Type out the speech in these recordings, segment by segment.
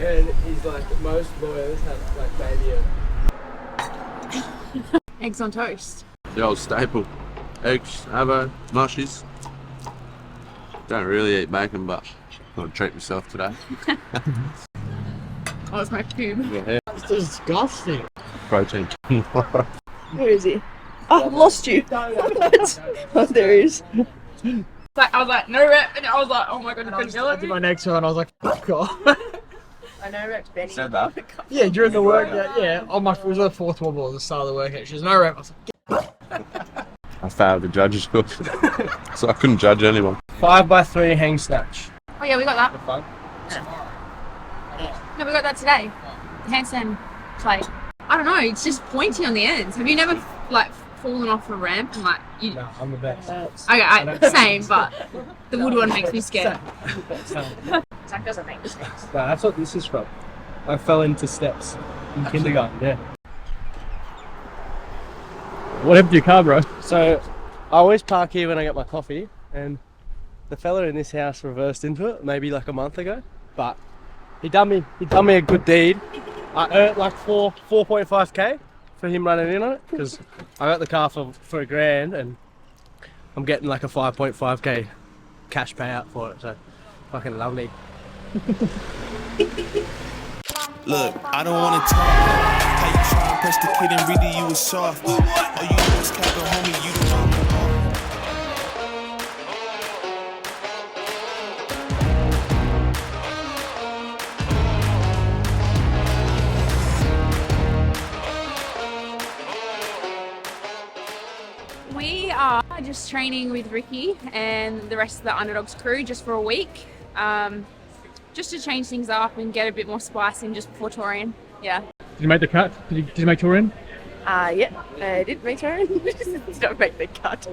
And he's like, most lawyers have like maybe a... Eggs on toast. The old staple. Eggs, avo, mushies. Don't really eat bacon, but I'll treat myself today. Oh, it's my pube. Yeah. That's disgusting. Protein. Where is he? Oh, I've lost you. What? Oh, there he is. Like, I was like, no rep, and I was like, oh my god, I couldn't do I did it. my next one, I was like, fuck off. I know reps Benny. Said that. Yeah, during the workout, yeah. On my, it was the fourth wobble at the start of the workout. She was no rep. I was like, I failed the judges' book, so I couldn't judge anyone. 5x3 hang snatch. Oh yeah, we got that. Fun. No, we got that today. The handstand play. I don't know, it's just pointy on the ends. Have you never like fallen off a ramp and like you? No, I'm the best. Okay, same, but the wood one makes me scared. Zach doesn't make mistakes. No, that's what this is from. I fell into steps in kindergarten, yeah. What happened to your car, bro? So, I always park here when I get my coffee, and the fella in this house reversed into it maybe like a month ago, but he done me a good deed. I earned like 4.5k for him running in on it, because I got the car for $1,000 and I'm getting like a 5.5k cash payout for it, so fucking lovely. Look, I don't wanna talk. How you try and press the kid and really you was soft. All you do is cap a homie, you don't know. We are just training with Ricky and the rest of the Underdogs crew just for a week. Just to change things up and get a bit more spice in just before Torian. Yeah. Did you make the cut? Did you make Torian? Yeah, I did make Torian. Did not make the cut.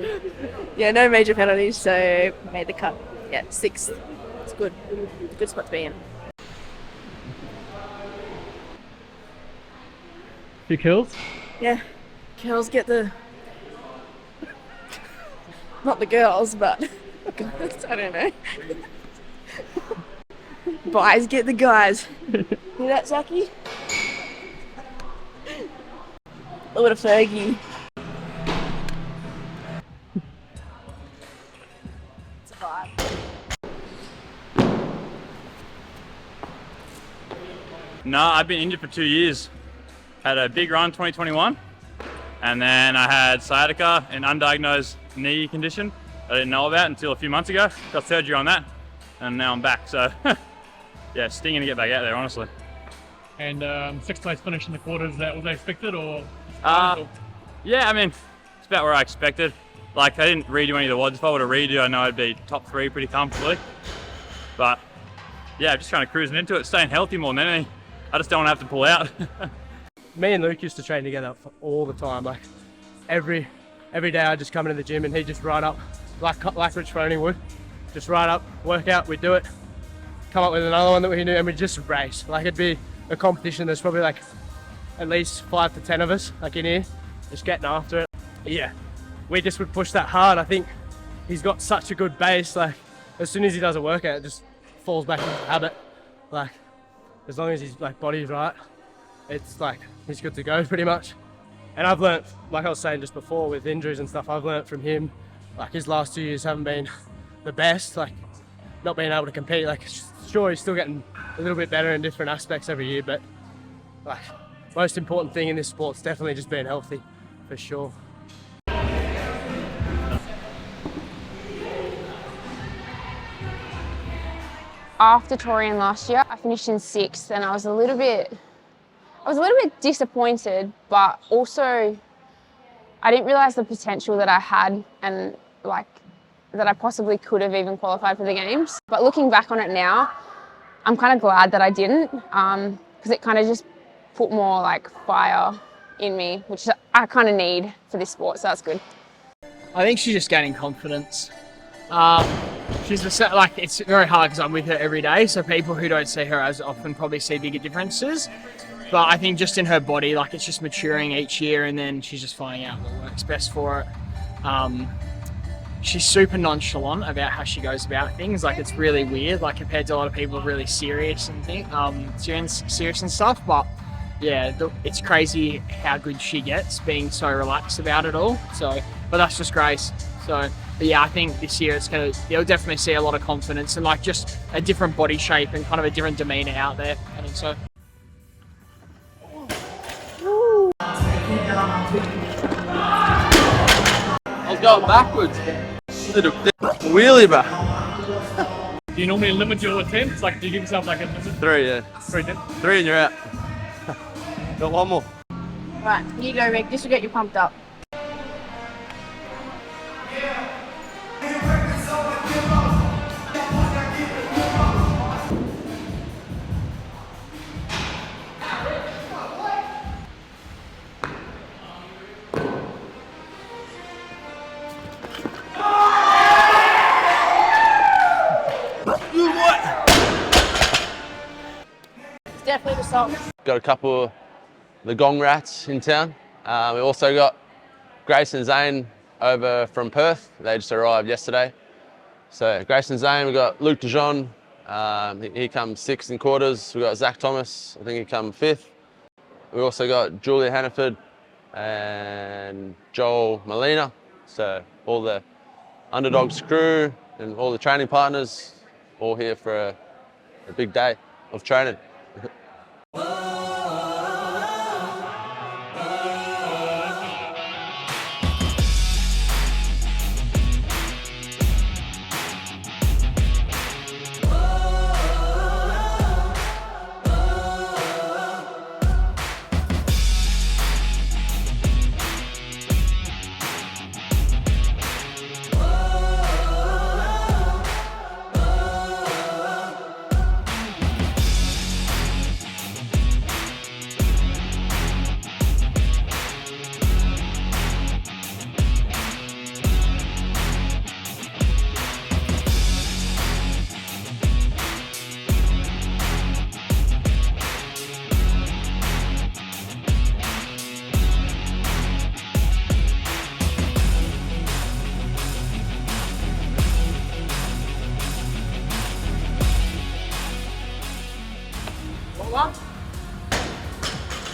Yeah, no major penalties, so made the cut. Yeah, 6th. It's good. Good spot to be in. Few kills? Yeah, girls get the... Not the girls, but... Guys, I don't know. Boys get the guys. Hear that, Zachy? What a Fergie. It's a vibe. No, I've been injured for 2 years. Had a big run 2021, and then I had sciatica, an undiagnosed knee condition I didn't know about until a few months ago. Got surgery on that, and now I'm back. So, yeah, stinging to get back out there, honestly. And 6th place finish in the quarters, that was expected or? Yeah, I mean, it's about where I expected. Like, I didn't redo any of the WODs. If I were to redo, I know I'd be top 3 pretty comfortably. But, yeah, just kind of cruising into it, staying healthy more than anything. I just don't want to have to pull out. Me and Luke used to train together all the time. Like every day I'd just come into the gym and he'd just ride up, like Rich Froney would. Just ride up, work out, we'd do it, come up with another one that we knew, and we'd just race. Like it'd be a competition. There's probably like at least 5 to 10 of us like in here, just getting after it. Yeah, we just would push that hard. I think he's got such a good base. Like as soon as he does a workout, it just falls back into habit. Like as long as his like body's right, it's like he's good to go pretty much. And I've learnt, like I was saying just before with injuries and stuff, I've learnt from him, like his last 2 years haven't been the best, like not being able to compete. Like sure, he's still getting a little bit better in different aspects every year, but like most important thing in this sport's definitely just being healthy, for sure. After Torian last year, I finished in 6th and I was a little bit disappointed, but also I didn't realise the potential that I had and like that I possibly could have even qualified for the games. But looking back on it now, I'm kind of glad that I didn't, because it kind of just put more like fire in me, which I kind of need for this sport, so that's good. I think she's just gaining confidence. She's like, it's very hard because I'm with her every day, so people who don't see her as often probably see bigger differences. But I think just in her body, like it's just maturing each year, and then she's just finding out what works best for it. she's super nonchalant about how she goes about things. Like it's really weird, like compared to a lot of people really serious and serious and stuff. But yeah, it's crazy how good she gets being so relaxed about it all. So, but that's just Grace. So, but yeah, I think this year you'll definitely see a lot of confidence and like just a different body shape and kind of a different demeanor out there. I think so. I was going backwards. Little wheelie back. Do you normally limit your attempts? Like, do you give yourself like a limit? 3, yeah. 3 attempts? 3 and you're out. Got one more. Right, here you go, Rick. This will get you pumped up. Definitely the salt. Got a couple of the gong rats in town. We also got Grace and Zane over from Perth. They just arrived yesterday. So Grace and Zane, we got Luke DeJean. He comes 6th in quarters. We got Zach Thomas. I think he come 5th. We also got Julia Hannaford and Joel Molina. So all the Underdogs crew and all the training partners all here for a big day of training.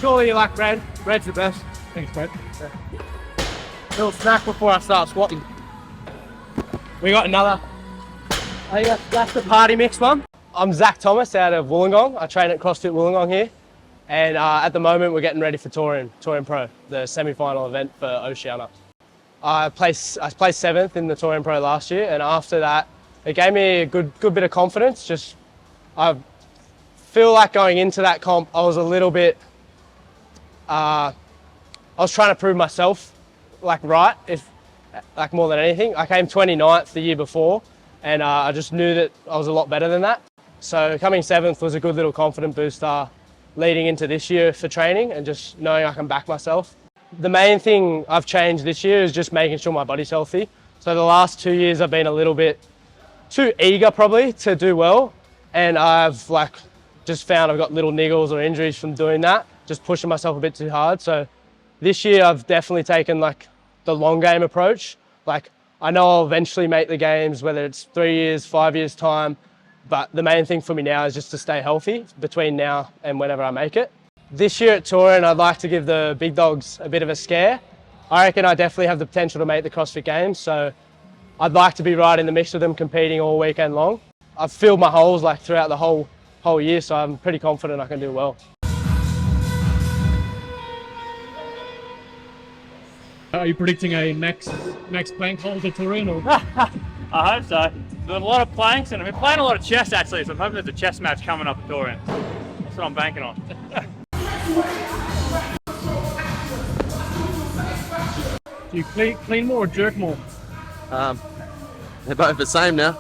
Surely you like bread. Bread's the best. Thanks, Brett. Little snack before I start squatting. We got another. I think that's the party mix one. I'm Zach Thomas out of Wollongong. I train at CrossFit Wollongong here. And at the moment we're getting ready for Torian Pro, the semi-final event for Oceania. I placed 7th in the Torian Pro last year, and after that it gave me a good bit of confidence. Just I feel like going into that comp I was a little bit I was trying to prove myself right, more than anything. I came 29th the year before, and I just knew that I was a lot better than that. So coming 7th was a good little confident booster leading into this year for training and just knowing I can back myself. The main thing I've changed this year is just making sure my body's healthy. So the last 2 years I've been a little bit too eager probably to do well, and I've just found I've got little niggles or injuries from doing that, just pushing myself a bit too hard. So this year I've definitely taken the long game approach. I know I'll eventually make the games, whether it's 3 years, 5 years time, but the main thing for me now is just to stay healthy between now and whenever I make it. This year at Torian, I'd like to give the big dogs a bit of a scare. I reckon I definitely have the potential to make the CrossFit Games, so I'd like to be right in the mix with them, competing all weekend long. I've filled my holes throughout the whole year, so I'm pretty confident I can do well. Are you predicting a max plank hold at Torian? Or? I hope so. Doing a lot of planks, and I've been playing a lot of chess actually, so I'm hoping there's a chess match coming up at Torian. That's what I'm banking on. Do you clean more or jerk more? They're both the same now.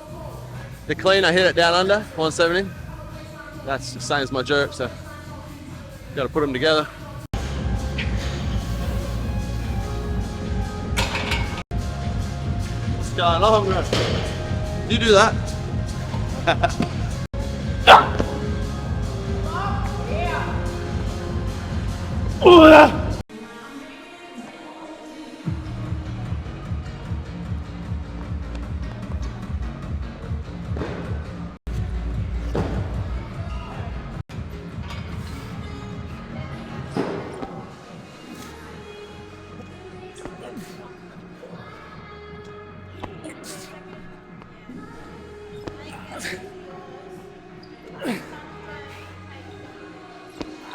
The clean, I hit it down under, 170. That's the same as my jerk, so got to put them together. What's going on, bro? You do that?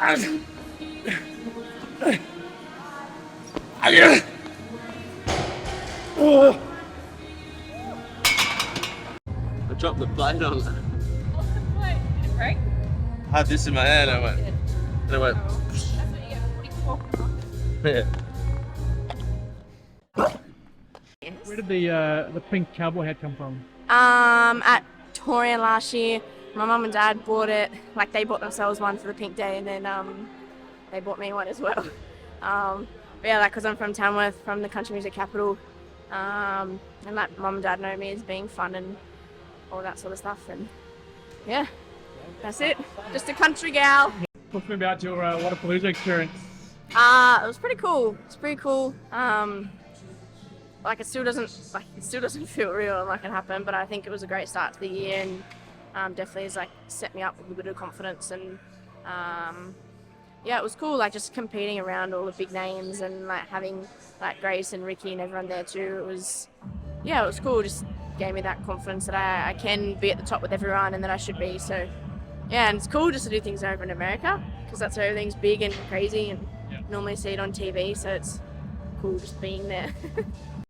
I dropped the blade on that. Wait, right? I had this in my hand. I went. And I went. That's what you get 44 from. Yeah. Where did the pink cowboy hat come from? At Torian last year, my mum and dad bought it. Like they bought themselves one for the pink day, and then they bought me one as well. But yeah, like because I'm from Tamworth, from the country music capital, and like mum and dad know me as being fun and all that sort of stuff. And yeah, that's it. Just a country gal. Talk to me about your Wodapalooza experience. It was pretty cool. It's pretty cool. Like it still doesn't feel real and like it happened, but I think it was a great start to the year and definitely has like set me up with a bit of confidence and yeah, it was cool. Like just competing around all the big names and like having like Grace and Ricky and everyone there too. It was cool. Just gave me that confidence that I can be at the top with everyone and that I should be. So yeah, and it's cool just to do things over in America because that's where everything's big and crazy and normally see it on TV. So it's cool just being there.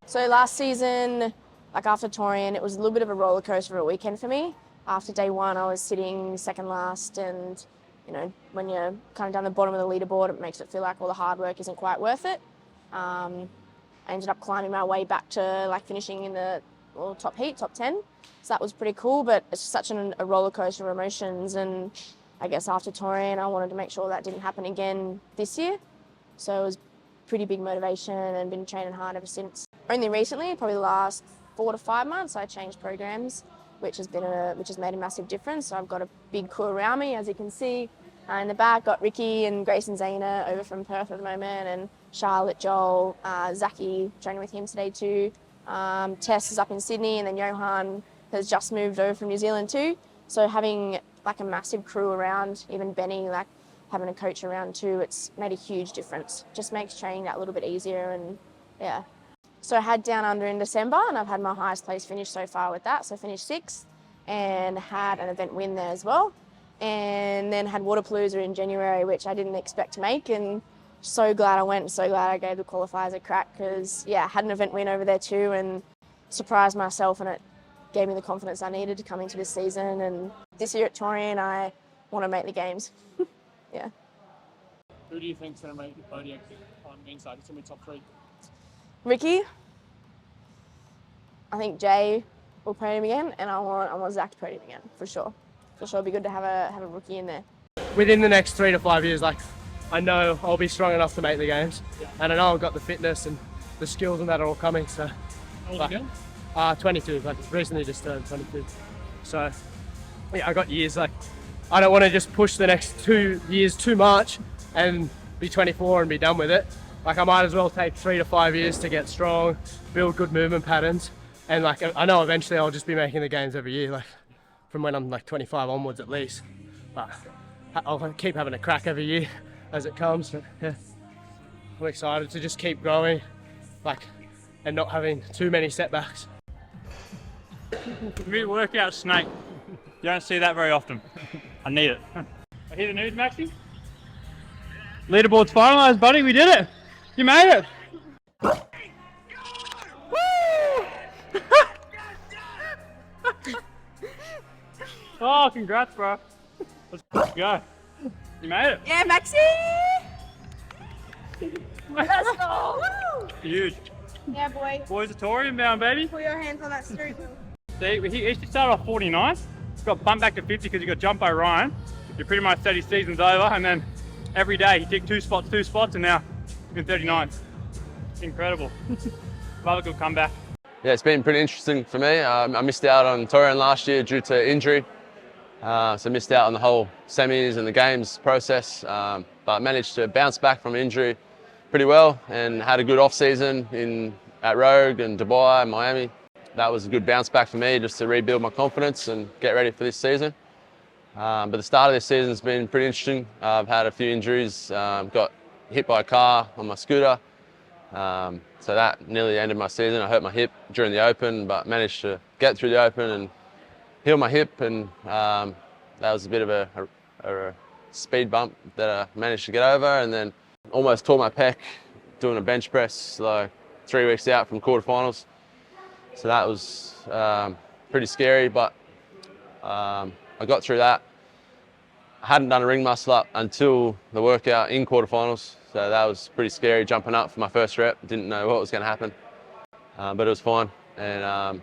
So last season, like after Torian, it was a little bit of a roller coaster of a weekend for me. After day one, I was sitting second last and, you know, when you're kind of down the bottom of the leaderboard, it makes it feel like all the hard work isn't quite worth it. I ended up climbing my way back to like finishing in the top heat, top 10. So that was pretty cool, but it's such a roller coaster of emotions. And I guess after Torian, I wanted to make sure that didn't happen again this year. So it was pretty big motivation and been training hard ever since. Only recently, probably the last 4 to 5 months, I changed programs, which has made a massive difference. So I've got a big crew around me, as you can see. In the back, got Ricky and Grace and Zayna over from Perth at the moment, and Charlotte, Joel, Zachy, training with him today too. Tess is up in Sydney, and then Johan has just moved over from New Zealand too. So having like a massive crew around, even Benny, like having a coach around too, it's made a huge difference. Just makes training that little bit easier and yeah. So I had Down Under in December and I've had my highest place finish so far with that. So I finished 6th and had an event win there as well. And then had Wodapalooza in January, which I didn't expect to make, and so glad I went and so glad I gave the qualifiers a crack because yeah, I had an event win over there too and surprised myself, and it gave me the confidence I needed to come into this season. And this year at Torian, I want to make the games. Yeah. Who do you think's going to make the podium on the inside? It's going to be top 3. Ricky. I think Jay will podium again, and I want Zach to podium again for sure. For sure, it'd be good to have a rookie in there. Within the next 3 to 5 years, like I know I'll be strong enough to make the games, and I know I've got the fitness and the skills and that are all coming. So, How old are you? 22. Like recently just turned 22. So, yeah, I got years. Like I don't want to just push the next 2 years too much and be 24 and be done with it. Like I might as well take 3 to 5 years to get strong, build good movement patterns, and like I know eventually I'll just be making the games every year, like from when I'm like 25 onwards at least. But I'll keep having a crack every year as it comes. But, yeah, I'm excited to just keep growing, like, and not having too many setbacks. Mid-workout snake. You don't see that very often. I need it. I hear the news, Maxie? Leaderboard's finalised, buddy. We did it. You made it. Oh, congrats, bro. Let's go. You made it. Yeah, Maxie! Let's go! Huge. Yeah, boy. Boys are Torian bound, baby. Put your hands on that steering wheel. See, he started off 49th. Got bumped back to 50 because he got jumped by Ryan. He pretty much said his season's over, and then every day he ticked 2 spots, and now he's in 39th. Incredible. Love a good comeback. Yeah, it's been pretty interesting for me. I missed out on Torian last year due to injury. So missed out on the whole semis and the games process, but managed to bounce back from injury pretty well and had a good off season at Rogue and Dubai and Miami. That was a good bounce back for me just to rebuild my confidence and get ready for this season. But the start of this season has been pretty interesting. I've had a few injuries, got hit by a car on my scooter. So that nearly ended my season. I hurt my hip during the Open, but managed to get through the Open and heal my hip, and that was a bit of a speed bump that I managed to get over, and then almost tore my pec doing a bench press like 3 weeks out from quarterfinals. So that was pretty scary, but I got through that. I hadn't done a ring muscle up until the workout in quarterfinals, so that was pretty scary jumping up for my first rep. Didn't know what was going to happen, but it was fine, and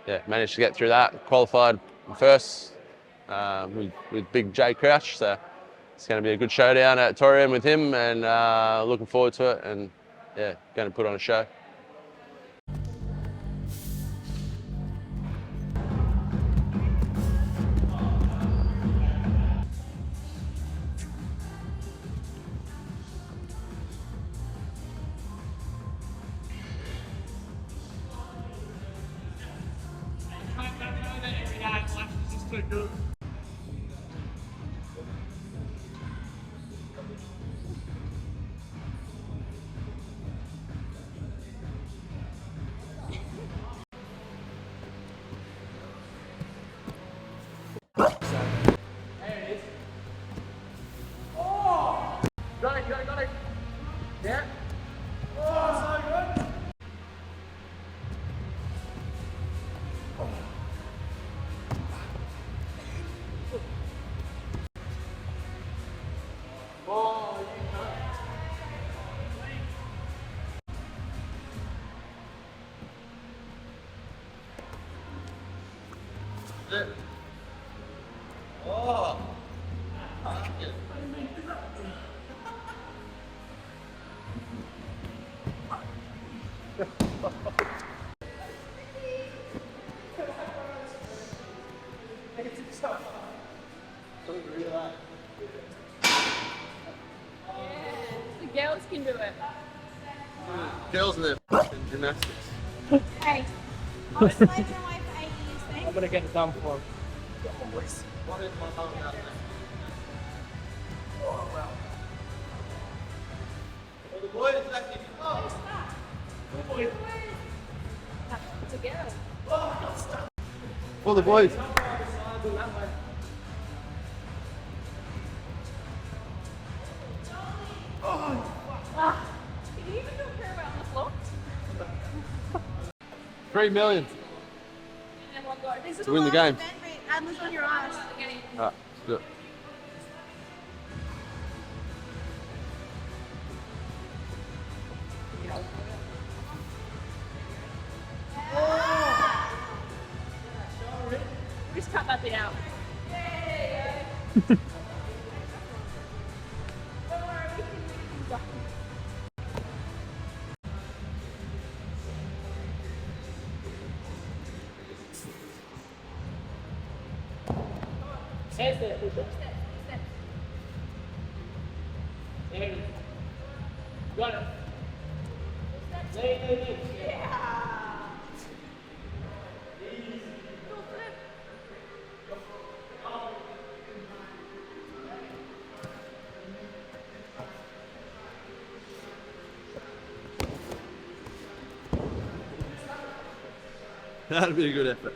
yeah, managed to get through that. Qualified first with big Jay Crouch, so it's going to be a good showdown at Torian with him, and looking forward to it, and yeah, going to put on a show. Got it. Yeah. Oh, so good. Oh, you got it. Oh. The girls can do it. Girls in their fucking gymnastics. Hey. I'm gonna get it done for him. What is my mum out there? Oh, wow. Well, the boys actually. Together. All the boys. Can you even do a parallel on the floor? 3 million And one go. This is to win the game. Add this on your eyes. Alright, let's do it. Just cut that bit out. Got it. That'd be a good effort.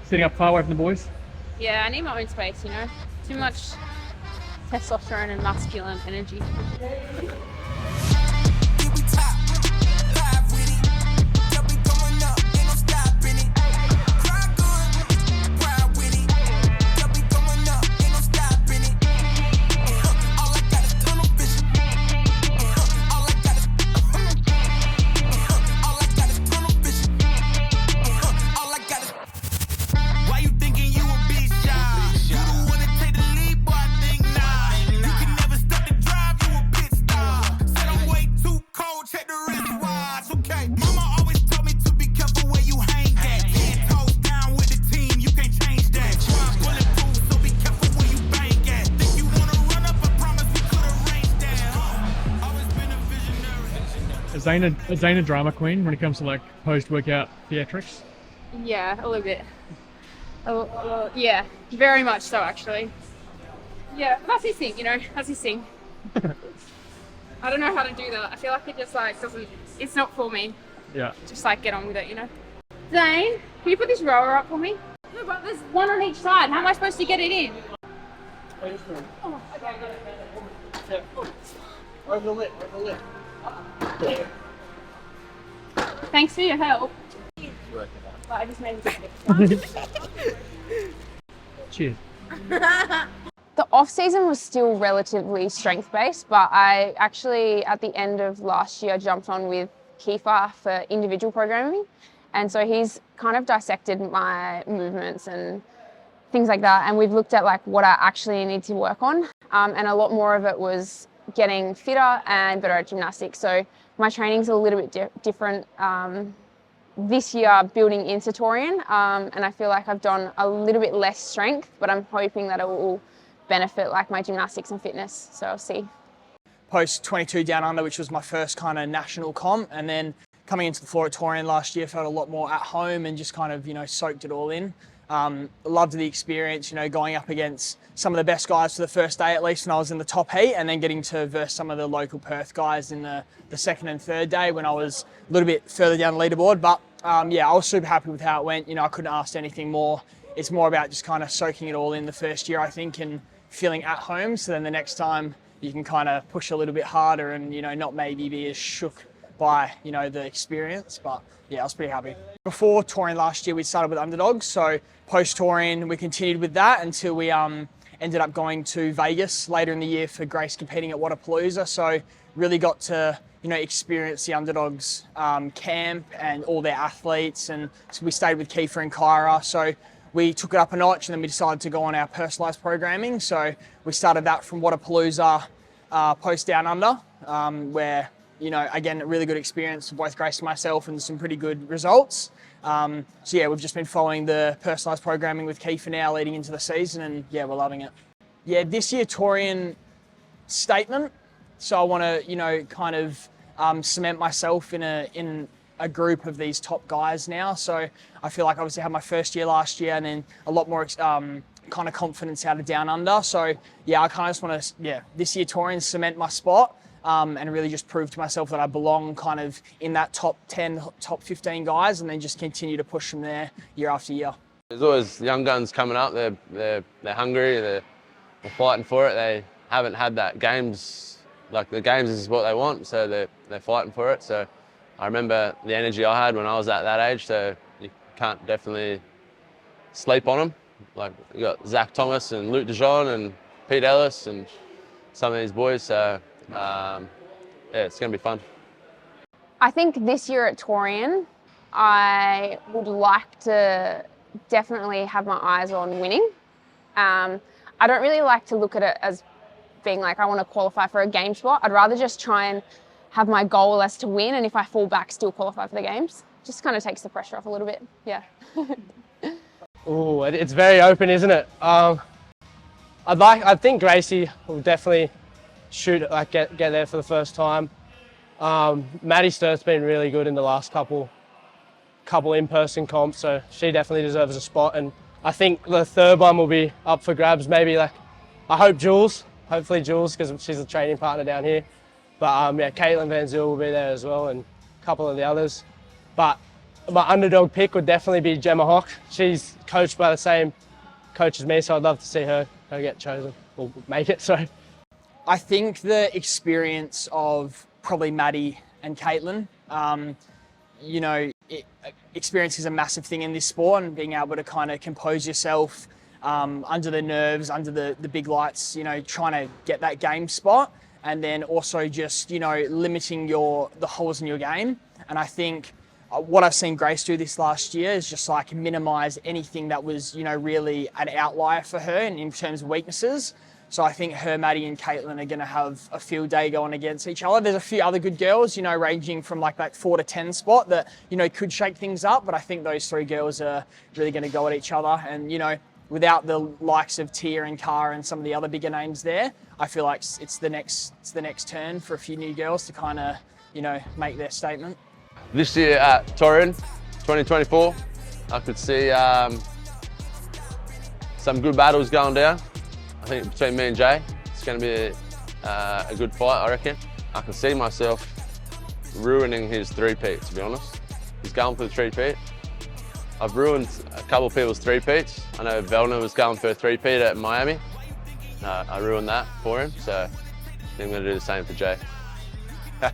Sitting up far away from the boys. Yeah, I need my own space, you know? Too much testosterone and masculine energy. Is Zane a drama queen when it comes to like post-workout theatrics? Yeah, a little bit. Yeah, very much so, actually. Yeah, that's his thing, you know, that's his thing. I don't know how to do that. I feel like it just like doesn't, it's not for me. Yeah. Just like get on with it, you know. Zane, can you put this rower up for me? No, but there's one on each side. How am I supposed to get it in? Oh, okay. Over the lip, over the lip. Thanks for your help. I just made it. Cheers. The off season was still relatively strength based, but I actually at the end of last year jumped on with Kiefer for individual programming, and so he's kind of dissected my movements and things like that, and we've looked at like what I actually need to work on, and a lot more of it was getting fitter and better at gymnastics. So my training's a little bit different this year building into Torian, and I feel like I've done a little bit less strength, but I'm hoping that it will benefit like my gymnastics and fitness, so I'll see. Post 22 down under, which was my first kind of national comp, and then coming into the floor at Torian last year, felt a lot more at home and just kind of, you know, soaked it all in. Loved the experience, you know, going up against some of the best guys for the first day, at least when I was in the top heat, and then getting to verse some of the local Perth guys in the second and third day when I was a little bit further down the leaderboard. But yeah, I was super happy with how it went. You know, I couldn't ask anything more. It's more about just kind of soaking it all in the first year, I think, and feeling at home. So then the next time you can kind of push a little bit harder and, you know, not maybe be as shook by, you know, the experience. But yeah, I was pretty happy. Before Torian last year, we started with Underdogs. So post Torian, we continued with that until we ended up going to Vegas later in the year for Grace competing at Wodapalooza. So really got to, you know, experience the Underdogs camp and all their athletes. And so we stayed with Kiefer and Kyra. So we took it up a notch, and then we decided to go on our personalised programming. So we started that from Wodapalooza post down under, where, you know, again, a really good experience for both Grace and myself and some pretty good results. So yeah, we've just been following the personalised programming with Kiefer now leading into the season, and yeah, we're loving it. Yeah, this year Torian statement. So I want to, you know, kind of cement myself in a group of these top guys now. So I feel like obviously I had my first year last year, and then a lot more kind of confidence out of down under. So yeah, I kind of just want to, yeah, this year Torian cement my spot and really just prove to myself that I belong kind of in that top 10, top 15 guys, and then just continue to push from there year after year. There's always young guns coming up. They're hungry. They're fighting for it. They haven't had that games, like the games is what they want, so they're fighting for it. So I remember the energy I had when I was at that age, so you can't definitely sleep on them. Like, you got Zach Thomas and Luke DeJean and Pete Ellis and some of these boys, so yeah, it's going to be fun. I think this year at Torian, I would like to definitely have my eyes on winning. I don't really like to look at it as being like I want to qualify for a game spot. I'd rather just try and have my goal as to win, and if I fall back, still qualify for the games. Just kind of takes the pressure off a little bit, yeah. Oh, it's very open, isn't it? I think Gracie will definitely shoot, like get there for the first time. Maddie Sturt's been really good in the last couple in-person comps, so she definitely deserves a spot. And I think the third one will be up for grabs. Maybe like, I hope hopefully Jules, because she's a training partner down here. But yeah, Caitlin Van Zyl will be there as well, and a couple of the others. But my underdog pick would definitely be Gemma Hock. She's coached by the same coach as me, so I'd love to see her get chosen, or make it, sorry. I think the experience of probably Maddie and Caitlin, you know, experience is a massive thing in this sport, and being able to kind of compose yourself under the nerves, under the big lights, you know, trying to get that game spot, and then also just, you know, limiting the holes in your game. And I think what I've seen Grace do this last year is just like minimise anything that was, you know, really an outlier for her in terms of weaknesses. So I think her, Maddie and Caitlin are going to have a field day going against each other. There's a few other good girls, you know, ranging from like that 4 to 10 spot that, you know, could shake things up. But I think those three girls are really going to go at each other. And, you know, without the likes of Tia and Cara and some of the other bigger names there, I feel like it's the next turn for a few new girls to kind of, you know, make their statement. This year at Torian, 2024, I could see some good battles going down. I think between me and Jay, it's going to be a good fight, I reckon. I can see myself ruining his three-peat, to be honest. He's going for the three-peat. I've ruined a couple of people's three-peats. I know Vellner was going for a three-peat at Miami. I ruined that for him, so I think I'm going to do the same for Jay. I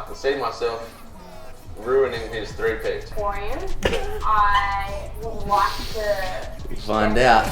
can see myself ruining his three-peat. Torian, I would like to Find out.